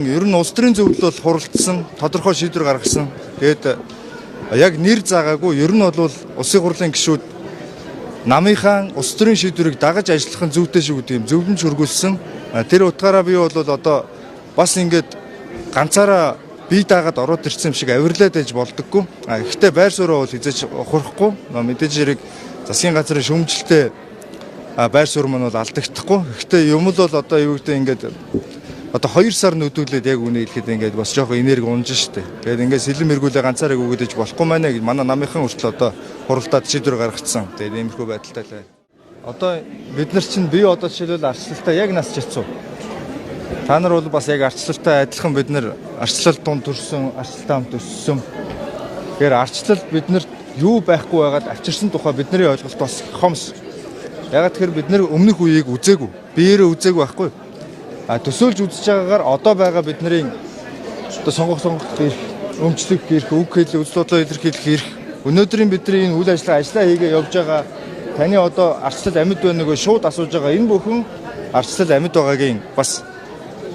Ер нь улс төрийн зөвлөл бол хуралдсан, тодорхой шийдвэр гаргасан. Тэгээд яг нэр заагаагүй ер нь бол улсын хурлын гишүүд намынхаа улс төрийн шийдвэрийг дагаж ажиллах нь зүйтэй шүү гэдэг юм зөвлөмж хөргүүлсэн. Тэр утгаараа би бол одоо бас ингээд ганцаараа бие даагаад ороод ирсэн юм шиг авирлаад байж болдоггүй. Гэхдээ байр сууриа бол хязгаарч ухрахгүй. Мэдээж хэрэг засгийн газрын шүүмжлэлтэй байр суурь маань бол алдагдахгүй. Гэхдээ юм л бол одоо юу гэдэг ингээд одоо 2 сар нүдүүлээд яг үнэ хэлэхэд ингээд бас жоох энерги унж штэ. Тэгээд ингээд сэлэм эргүүлээ ганцаараа өгөөдөж болохгүй маа гэж манай намынхан хүртэл одоо хуралдаад шийдвэр гаргацсан. Тэгээд иймэрхүү байдалтай л байна. Одоо бид нар чинь би одоо жишээлбэл арчлалтаа яг нас чицүү. Та нар бол бас яг арчлалтаа адилхан бид нар арчлалт тунд төрсөн, арчлалтаа хамт өссөн. Тэгэхээр арчлалт биднэрт юу байхгүй байгаад авчирсан тухай бидний ойлголт бас хомс. Яг тэгэхээр бид нар өмнөх үеийг үзээгүй. Биеэрээ үзээгүй байхгүй. Төсөөлж үзэж байгаагаар одоо байгаа бидний одоо сонгох ирэх, өмчлөх ирэх, үг хэлэх, үзэл бодлоо илэрхийлэх ирэх. Өнөөдрийн бидний энэ үйл ажиллагаа хийгээ явж байгаа таны одоо арчлал амьд байна нөгөө шууд асууж байгаа энэ бүхэн арчлал амьд байгаагийн бас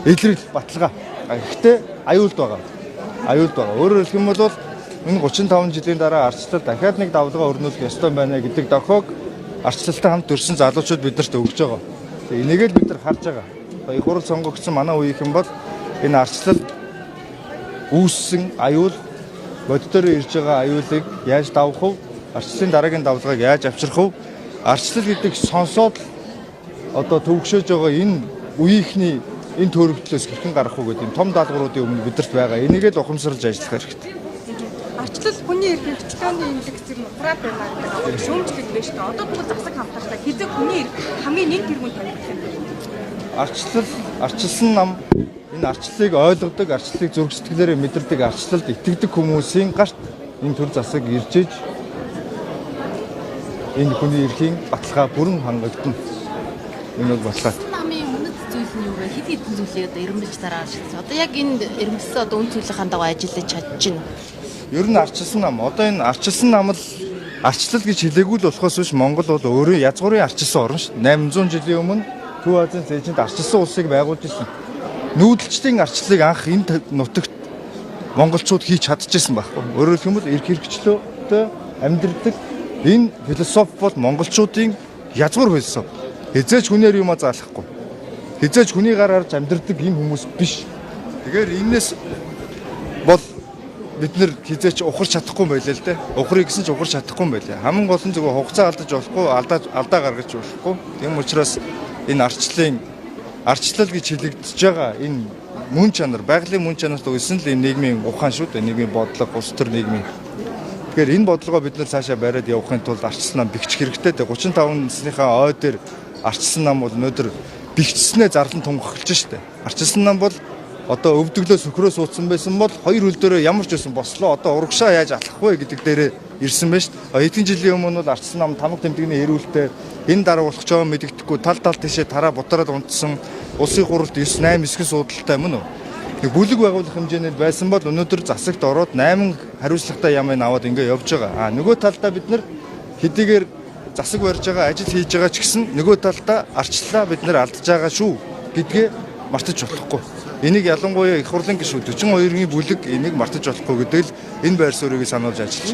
илрэл баталгаа. Гэхдээ аюулд байгаа. Аюулд байгаа. Өөрөөр хэлэх юм бол энэ 35 жилийн дараа арчлал дахиад нэг давлгаа өрнүүлэх ёстой байна гэдэг дохиог арчлалтай хамт төрсэн залуучууд биднэрт өгж байгаа. Тэгээ энийг л бид нар харж байгаа. Их хурл сонгогдсон манай үеийнхэн бол энэ арчлал үүссэн аюул боддоор ирж байгаа аюулыг яаж давах вэ? Арчлалын дараагийн давлгааг яаж авчрах вэ? Арчлал гэдэг сонсоод одоо төвөгшөөж байгаа энэ үеийнхний энэ төрөгдлөөс хэрхэн гарах вэ гэдэг том даалгавруудын өмнө бидэрт байгаа. Энийг л ухамсарлаж ажиллах хэрэгтэй. Арчлал хүний эрх хөдөлгөөний имлэг зэрэг ухраад байна гэдэг шүүмжлэл байна шүү дээ. Одоо бүгд засаг хамтартай хэзээ хүний эрх хамгийн нэг тэргүүнд тавих юм. Арчилсан нам энэ арчлалыг ойлгодог, арчлалыг зүрх сэтгэлээрээ мэдэрдэг, арчлалд итгэдэг хүмүүсийн гарт энэ төр засаг иржээж энэ хүний эрхийн баталгаа бүрэн хангагдана. Энэ бол баталгаа. Намын үнэт зүйл нь юу вэ? Хэд хэдэн зүйлийг одоо эрэмбэж дараалсан. Одоо яг энэ эрэмбэлсэн одоо үн цэвэрлэхийн дагуу ажиллаж чадж байна. Ер нь арчилсан нам. Одоо энэ арчилсан нам л арчлал гэж хэлээгүй л болохоос биш Монгол бол өөрөө язгуурын арчилсан орн шүү. 800 жилийн өмнө Төв Азийн цээжинд арчилсан улсыг байгуулж ирсэн. Нүүдэлчдийн арчлалыг анх энэ нутагт монголчууд хийж чадчихсан байхгүй. Өөрөөр хэлбэл эрх хэрэгчлөөтэй амьдрдаг энэ философи бол монголчуудын язгуур философи. Хизээч хүнээр юмаа заалахгүй. Хизээч хүний гар харж амьдрдаг энэ хүмүүс биш. Тэгэхээр энэс бол бид нэр хизээч ухарч чадахгүй байлаа л дээ. Ухрыг гэсэн ч ухарч чадахгүй байлаа. Хамгийн гол нь зөвхөн хугацаа алдаж болохгүй, алдаа гаргаж болохгүй. Тийм учраас энэ арчлал гэж хэлэгдэж байгаа энэ мөн чанар, байгалийн мөн чанарт үйсэн л энэ нийгмийн ухаан шүү дээ. Нийгмийн бодлого, улс төр нийгмийн. Тэгэхээр энэ бодлогоо бид нар цаашаа бариад явахын тулд арчилсан нам бэхжих хэрэгтэй. 35 насныхаа ой дээр арчилсан нам бол өнөөдөр бэхжснээ зарлан тунхаглаж штэ. Арчилсан нам бол одоо өвдөглөө сөхрөө суудсан байсан бол хоёр хөл дээрээ ямар ч байсан бослоо одоо урагшаа яаж алах вэ гэдэг дээрээ ирсэн байна шүү дээ. Хэдэн жилийн өмнө бол арчилсан нам тамга тэмдэгний эрүүлэлтэй энэ дараа болох ч байгаа мэдэгдэхгүй тал тишээ тараа бутараад унтсан улсын хурлд 9 8 9 суудалтай мөн үү. Бүлэг байгуулах хэмжээнд байсан бол өнөөдөр засагт ороод 8 хариуцлагатай ямыг аваад ингэ явж байгаа. Нөгөө талдаа бид нар хэдийгээр засаг барьж байгаа ажил хийж байгаа ч гэсэн нөгөө талдаа арчлалаа бид нар алдаж байгаа шүү гэдгээ мартаж болохгүй. Энийг ялангуяа их хурлын гишүүд 42-ийн бүлэг энийг мартаж болохгүй гэдэг л энэ байр суурийг сануулж ажиллаж